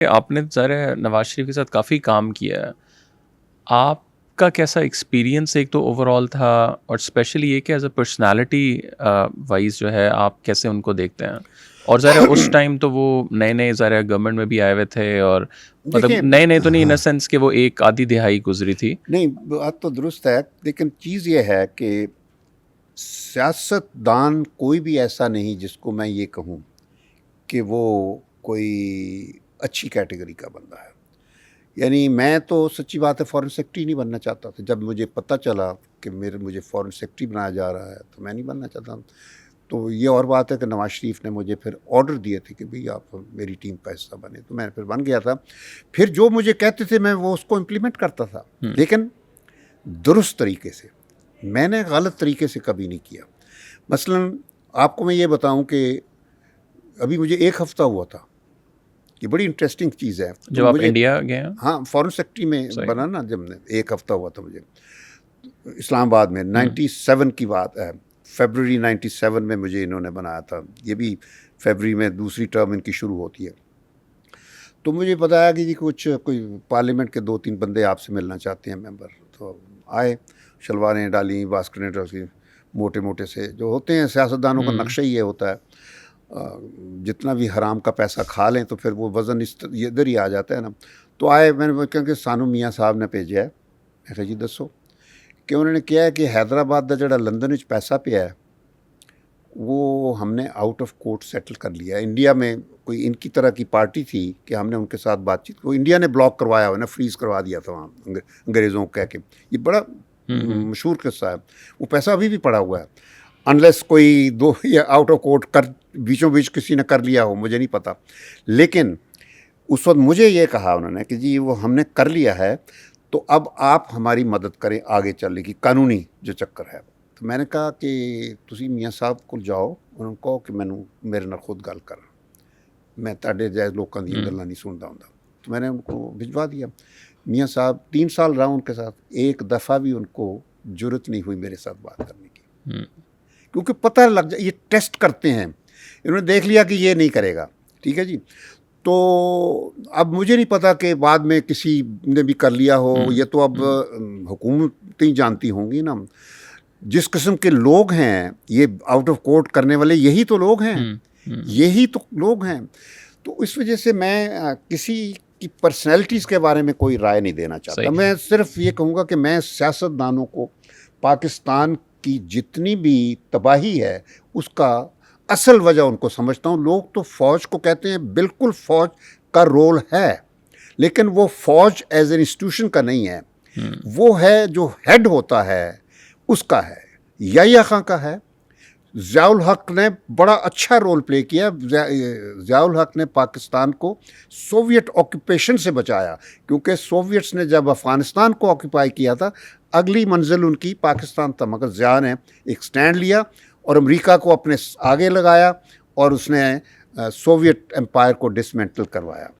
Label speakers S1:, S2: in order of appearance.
S1: आपने ज़रा नवाज़ शरीफ के साथ काफ़ी काम किया है। आपका कैसा एक्सपीरियंस एक तो ओवरऑल था और स्पेशली ये कि एज़ अ पर्सनैलिटी वाइज़ जो है आप कैसे उनको देखते हैं? और ज़रा उस टाइम तो वो नए-नए ज़रा गवर्नमेंट में भी आए हुए थे और मतलब
S2: देखिए
S1: नए-नए तो नहीं इन अ
S2: हाँ,
S1: सेंस कि वो एक आधी दिहाई गुज़री थी।
S2: नहीं बात तो दुरुस्त है, लेकिन चीज़ ये है कि सियासतदान कोई भी ऐसा नहीं जिसको मैं ये कहूँ कि वो कोई अच्छी कैटेगरी का बंदा है। यानी मैं तो सच्ची बात है फ़ॉरेन सेक्रेटरी नहीं बनना चाहता था। जब मुझे पता चला कि मुझे फ़ॉरेन सेक्रेटरी बनाया जा रहा है, तो मैं नहीं बनना चाहता। तो ये और बात है कि नवाज़ शरीफ ने मुझे फिर ऑर्डर दिए थे कि भई आप मेरी टीम का हिस्सा बने, तो मैं फिर बन गया था। फिर जो मुझे कहते थे मैं वो उसको इम्प्लीमेंट करता था,
S1: हुँ,
S2: लेकिन दुरुस्त तरीके से। मैंने गलत तरीके से कभी नहीं किया। मसलन आपको मैं ये बताऊँ कि अभी मुझे 1 हफ़्ता हुआ था। ये बड़ी इंटरेस्टिंग चीज़ है। तो
S1: जब आप
S2: मुझे
S1: इंडिया गए हैं?
S2: हाँ, फ़ॉरेन सेक्रेटरी में
S1: सही।
S2: बना ना जब मैं 1 हफ़्ता हुआ था मुझे। इस्लामाबाद में
S1: हुँ,
S2: 97 की बात है। फ़रवरी 97 में मुझे इन्होंने बनाया था। ये भी फ़रवरी में दूसरी टर्म इनकी शुरू होती है। तो मुझे बताया कि जी कोई पार्लियामेंट के 2-3 बंदे आपसे मिलना चाहते हैं मेंबर। तो आए, शलवारें डाली, बास्केटें डाली, मोटे-मोटे से जो होते हैं सियासतदानों का
S1: हुँ,
S2: नक्शा ही ये होता है। जितना भी हराम का पैसा खा लें तो फिर वो वज़न इधर ही आ जाता है ना। तो आए, मैंने कहा कि सानू मियाँ साहब ने भेजा है। मैं कहा जी दसो कि उन्होंने किया है कि हैदराबाद का जो लंदन में पैसा पिया है वो हमने आउट ऑफ कोर्ट सेटल कर लिया है। इंडिया में कोई इनकी तरह की पार्टी थी कि हमने उनके साथ बातचीत, वो इंडिया ने ब्लॉक करवाया हुआ है ना, फ्रीज़ करवा दिया था वहाँ अंग्रेज़ों को कह के। ये बड़ा
S1: हुँ, हुँ।
S2: मशहूर किस्सा है। वो पैसा अभी भी पड़ा हुआ है, अनलेस कोई दो या आउट ऑफ कोर्ट कर बीचों बीच किसी ने कर लिया हो, मुझे नहीं पता। लेकिन उस वक्त मुझे ये कहा उन्होंने कि जी वो हमने कर लिया है, तो अब आप हमारी मदद करें आगे चलने की, कानूनी जो चक्कर है। तो मैंने कहा कि तुसी मियाँ साहब को जाओ, उन्होंने कहो कि मैनू मेरे नाल खुद गल कर, मैं तुहाडे जैसे लोगों दी
S1: हुँ,
S2: गल्लां नहीं सुनता हुंदा। तो मैंने उनको भिजवा दिया। मियाँ साहब 3 साल रहा उनके साथ, एक दफ़ा भी उनको जुर्रत नहीं हुई मेरे साथ बात करने की,
S1: हुँ,
S2: क्योंकि पता लग जाए, ये टेस्ट करते हैं। इन्होंने देख लिया कि ये नहीं करेगा, ठीक है जी। तो अब मुझे नहीं पता कि बाद में किसी ने भी कर लिया हो,
S1: हुँ,
S2: ये तो अब
S1: हुँ,
S2: हुकूमतें जानती होंगी ना। जिस किस्म के लोग हैं ये आउट ऑफ कोर्ट करने वाले, यही तो लोग हैं,
S1: हुँ, हुँ।
S2: यही तो लोग हैं। तो इस वजह से मैं किसी की पर्सनैलिटीज़ के बारे में कोई राय नहीं देना चाहता।
S1: सही।
S2: मैं सिर्फ ये कहूँगा कि मैं सियासतदानों को, पाकिस्तान की जितनी भी तबाही है उसका असल वजह उनको समझता हूँ। लोग तो फ़ौज को कहते हैं, बिल्कुल फ़ौज का रोल है, लेकिन वो फ़ौज एज एन इंस्टीट्यूशन का नहीं है।
S1: हुँ,
S2: वो है जो हेड होता है उसका है, याह्या खां का है। ज़ियाउल हक ने बड़ा अच्छा रोल प्ले किया। ज़ियाउल हक ने पाकिस्तान को सोवियत ऑक्यूपेशन से बचाया, क्योंकि सोवियट्स ने जब अफ़गानिस्तान को ऑक्यूपाई किया था, अगली मंजिल उनकी पाकिस्तान था। मगर ज़िया ने एक स्टैंड लिया और अमेरिका को अपने आगे लगाया और उसने सोवियत एम्पायर को डिसमेंटल करवाया।